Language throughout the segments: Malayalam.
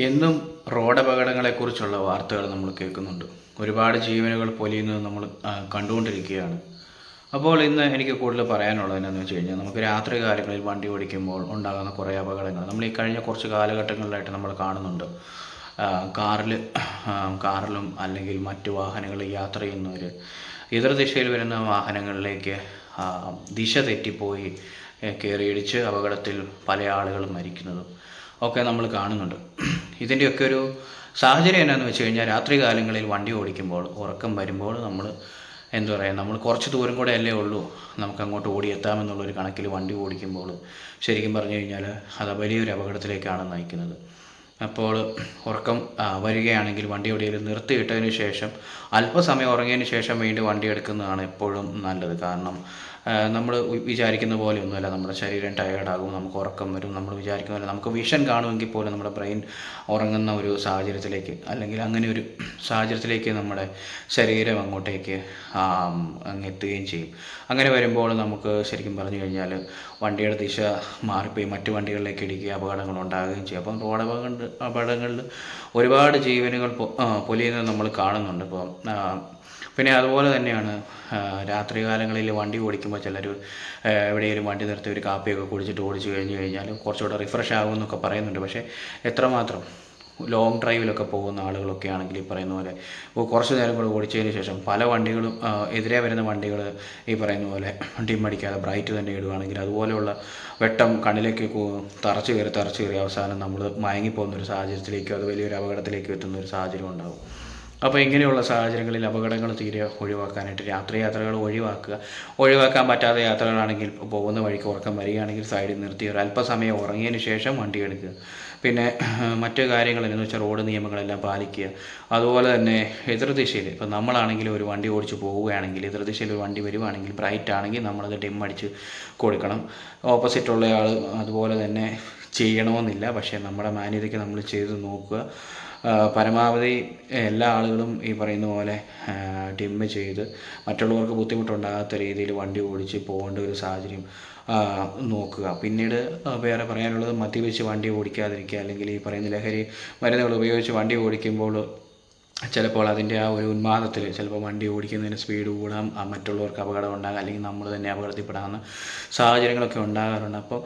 എന്നും റോഡ് അപകടങ്ങളെക്കുറിച്ചുള്ള വാർത്തകൾ നമ്മൾ കേൾക്കുന്നുണ്ട്. ഒരുപാട് ജീവനുകൾ പൊലിയുന്നത് നമ്മൾ കണ്ടുകൊണ്ടിരിക്കുകയാണ്. അപ്പോൾ ഇന്ന് എനിക്ക് കൂടുതൽ പറയാനുള്ളത് എന്താണെന്ന് വെച്ച് കഴിഞ്ഞാൽ, നമുക്ക് രാത്രി കാലങ്ങളിൽ വണ്ടി ഓടിക്കുമ്പോൾ ഉണ്ടാകുന്ന കുറേ അപകടങ്ങൾ നമ്മൾ ഈ കഴിഞ്ഞ കുറച്ച് കാലഘട്ടങ്ങളിലായിട്ട് നമ്മൾ കാണുന്നുണ്ട്. കാറിൽ കാറിലും അല്ലെങ്കിൽ മറ്റു വാഹനങ്ങളിൽ യാത്ര ചെയ്യുന്നവർ എതിർദിശയിൽ വരുന്ന വാഹനങ്ങളിലേക്ക് ദിശ തെറ്റിപ്പോയി കയറിയിടിച്ച് അപകടത്തിൽ പല ആളുകളും മരിക്കുന്നതും ഒക്കെ നമ്മൾ കാണുന്നുണ്ട്. ഇതിൻ്റെയൊക്കെ ഒരു സാഹചര്യം എന്നാന്ന് വെച്ച് കഴിഞ്ഞാൽ, രാത്രി കാലങ്ങളിൽ വണ്ടി ഓടിക്കുമ്പോൾ ഉറക്കം വരുമ്പോൾ നമ്മൾ എന്താ പറയുക, നമ്മൾ കുറച്ച് ദൂരം കൂടെ അല്ലേ ഉള്ളൂ നമുക്ക് അങ്ങോട്ട് ഓടിയെത്താമെന്നുള്ളൊരു കണക്കിൽ വണ്ടി ഓടിക്കുമ്പോൾ ശരിക്കും പറഞ്ഞു കഴിഞ്ഞാൽ അത് വലിയൊരു അപകടത്തിലേക്കാണ് നയിക്കുന്നത്. അപ്പോൾ ഉറക്കം വരികയാണെങ്കിൽ വണ്ടി എവിടെയെങ്കിലും നിർത്തിയിട്ടതിന് ശേഷം അല്പസമയം ഉറങ്ങിയതിന് ശേഷം വീണ്ടും വണ്ടി എടുക്കുന്നതാണ് എപ്പോഴും നല്ലത്. കാരണം നമ്മൾ വിചാരിക്കുന്ന പോലെയൊന്നുമല്ല, നമ്മുടെ ശരീരം ടയേർഡാകും, നമുക്ക് ഉറക്കം വരും. നമ്മൾ വിചാരിക്കുന്ന പോലെ നമുക്ക് വിഷൻ കാണുമെങ്കിൽ പോലും നമ്മുടെ ബ്രെയിൻ ഉറങ്ങുന്ന ഒരു സാഹചര്യത്തിലേക്ക്, അല്ലെങ്കിൽ അങ്ങനെ ഒരു സാഹചര്യത്തിലേക്ക് നമ്മുടെ ശരീരം അങ്ങോട്ടേക്ക് അങ്ങെത്തുകയും ചെയ്യും. അങ്ങനെ വരുമ്പോൾ നമുക്ക് ശരിക്കും പറഞ്ഞു കഴിഞ്ഞാൽ വണ്ടിയുടെ ദിശ മാറിപ്പോയി മറ്റു വണ്ടികളിലേക്ക് ഇടിക്കുക, അപകടങ്ങൾ ഉണ്ടാകുകയും ചെയ്യും. അപ്പം റോഡ് അപകടങ്ങളിൽ ഒരുപാട് ജീവനുകൾ പൊലിയുന്നത് നമ്മൾ കാണുന്നുണ്ട്. ഇപ്പോൾ പിന്നെ അതുപോലെ തന്നെയാണ് രാത്രി കാലങ്ങളിൽ വണ്ടി ഓടിക്കുമ്പോൾ ചിലർ എവിടെയെങ്കിലും വണ്ടി നിർത്തി ഒരു കാപ്പിയൊക്കെ കുടിച്ചിട്ട് ഓടിച്ചു കഴിഞ്ഞാൽ കുറച്ചുകൂടെ റിഫ്രഷ് ആകുമെന്നൊക്കെ പറയുന്നുണ്ട്. പക്ഷേ എത്രമാത്രം ലോങ് ഡ്രൈവിലൊക്കെ പോകുന്ന ആളുകളൊക്കെ ആണെങ്കിൽ ഈ പറയുന്ന പോലെ കുറച്ച് നേരം കൂടെ ഓടിച്ചതിന് ശേഷം പല വണ്ടികളും എതിരെ വരുന്ന വണ്ടികൾ ഈ പറയുന്ന പോലെ ഡിമ്മടിക്കാതെ ബ്രൈറ്റ് തന്നെ ഇടുകയാണെങ്കിൽ അതുപോലെയുള്ള വെട്ടം കണ്ണിലേക്ക് തറച്ചു കയറി അവസാനം നമ്മൾ മയങ്ങിപ്പോകുന്ന ഒരു സാഹചര്യത്തിലേക്കോ അത് വലിയൊരു അപകടത്തിലേക്കോ എത്തുന്ന ഒരു സാഹചര്യം ഉണ്ടാകും. അപ്പോൾ ഇങ്ങനെയുള്ള സാഹചര്യങ്ങളിൽ അപകടങ്ങൾ തീരെ ഒഴിവാക്കാനായിട്ട് രാത്രി യാത്രകൾ ഒഴിവാക്കാൻ പറ്റാത്ത യാത്രകളാണെങ്കിൽ പോകുന്ന വഴിക്ക് ഉറക്കം വരികയാണെങ്കിൽ സൈഡിൽ നിർത്തി ഒരു അല്പസമയം ഉറങ്ങിയതിന് ശേഷം വണ്ടി എടുക്കുക. പിന്നെ മറ്റു കാര്യങ്ങൾ എന്ന് വെച്ചാൽ റോഡ് നിയമങ്ങളെല്ലാം പാലിക്കുക. അതുപോലെ തന്നെ എതിർദിശയിൽ ഇപ്പോൾ നമ്മളാണെങ്കിൽ ഒരു വണ്ടി ഓടിച്ച് പോവുകയാണെങ്കിൽ എതിർദിശയിൽ ഒരു വണ്ടി വരുവാണെങ്കിൽ ബ്രൈറ്റ് ആണെങ്കിൽ നമ്മളത് ഡിം അടിച്ച് കൊടുക്കണം. ഓപ്പോസിറ്റുള്ള ആൾ അതുപോലെ തന്നെ ചെയ്യണമെന്നില്ല, പക്ഷേ നമ്മുടെ മാന്യതയ്ക്ക് നമ്മൾ ചെയ്ത് നോക്കുക. പരമാവധി എല്ലാ ആളുകളും ഈ പറയുന്ന പോലെ ഡിമ്മ് ചെയ്ത് മറ്റുള്ളവർക്ക് ബുദ്ധിമുട്ടുണ്ടാകാത്ത രീതിയിൽ വണ്ടി ഓടിച്ച് പോകേണ്ട ഒരു സാഹചര്യം നോക്കുക. പിന്നീട് വേറെ പറയാനുള്ളത്, മദ്യപിച്ച് വണ്ടി ഓടിക്കാതിരിക്കുക, അല്ലെങ്കിൽ ഈ പറയുന്ന ലഹരി മരുന്നുകൾ ഉപയോഗിച്ച് വണ്ടി ഓടിക്കുമ്പോൾ ചിലപ്പോൾ അതിൻ്റെ ആ ഒരു ഉന്മാദത്തിൽ ചിലപ്പോൾ വണ്ടി ഓടിക്കുന്നതിന് സ്പീഡ് കൂടാം, മറ്റുള്ളവർക്ക് അപകടം ഉണ്ടാകാം, അല്ലെങ്കിൽ നമ്മൾ തന്നെ അപകടത്തിൽപ്പെടാവുന്ന സാഹചര്യങ്ങളൊക്കെ ഉണ്ടാകാറുണ്ട്. അപ്പോൾ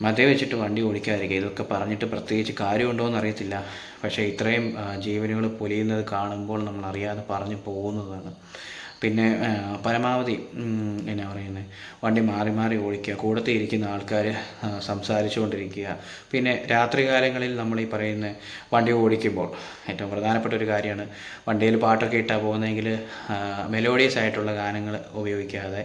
മദ്യപിച്ചിട്ട് വണ്ടി ഓടിക്കാതിരിക്കുക. ഇതൊക്കെ പറഞ്ഞിട്ട് പ്രത്യേകിച്ച് കാര്യമുണ്ടോ എന്നറിയത്തില്ല, പക്ഷേ ഇത്രയും ജീവനുകൾ പൊലിയുന്നത് കാണുമ്പോൾ നമ്മൾ അറിയാതെ പറഞ്ഞു പോകുന്നതാണ്. പിന്നെ പരമാവധി എന്നാ പറയുന്നത്, വണ്ടി മാറി മാറി ഓടിക്കുക, കൂടത്തിൽ ഇരിക്കുന്ന ആൾക്കാർ സംസാരിച്ചു കൊണ്ടിരിക്കുക. പിന്നെ രാത്രി കാലങ്ങളിൽ നമ്മൾ ഈ പറയുന്ന വണ്ടി ഓടിക്കുമ്പോൾ ഏറ്റവും പ്രധാനപ്പെട്ട ഒരു കാര്യമാണ്, വണ്ടിയിൽ പാട്ടൊക്കെ ഇട്ടാൽ പോകുന്നതെങ്കിൽ മെലോഡിയസ് ആയിട്ടുള്ള ഗാനങ്ങൾ ഉപയോഗിക്കാതെ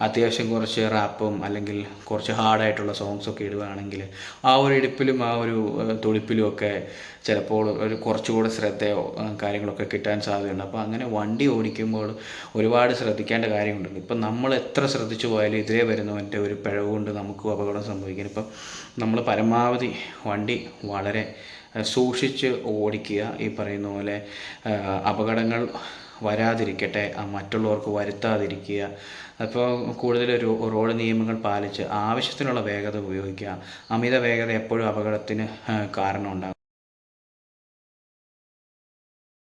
അത്യാവശ്യം കുറച്ച് റാപ്പും അല്ലെങ്കിൽ കുറച്ച് ഹാർഡായിട്ടുള്ള സോങ്സൊക്കെ ഇടുകയാണെങ്കിൽ ആ ഒരു ഇടുപ്പിലും ആ ഒരു തുടിപ്പിലും ഒക്കെ ചിലപ്പോൾ ഒരു കുറച്ചുകൂടെ ശ്രദ്ധയോ കാര്യങ്ങളൊക്കെ കിട്ടാൻ സാധ്യതയുണ്ട്. അപ്പോൾ അങ്ങനെ വണ്ടി ഓടിക്കുമ്പോൾ ഒരുപാട് ശ്രദ്ധിക്കേണ്ട കാര്യമുണ്ട്. ഇപ്പം നമ്മൾ എത്ര ശ്രദ്ധിച്ചു പോയാലും ഇതിലേ വരുന്നവൻ്റെ ഒരു പിഴവ് കൊണ്ട് നമുക്കും അപകടം സംഭവിക്കും. ഇപ്പം നമ്മൾ പരമാവധി വണ്ടി വളരെ സൂക്ഷിച്ച് ഓടിക്കുക. ഈ പറയുന്ന പോലെ അപകടങ്ങൾ വരാതിരിക്കട്ടെ, മറ്റുള്ളവർക്ക് വരുത്താതിരിക്കുക. അപ്പോൾ കൂടുതൽ റോഡ് നിയമങ്ങൾ പാലിച്ച് ആവശ്യത്തിനുള്ള വേഗത ഉപയോഗിക്കുക. അമിത വേഗത എപ്പോഴും അപകടത്തിന് കാരണമുണ്ടാകും.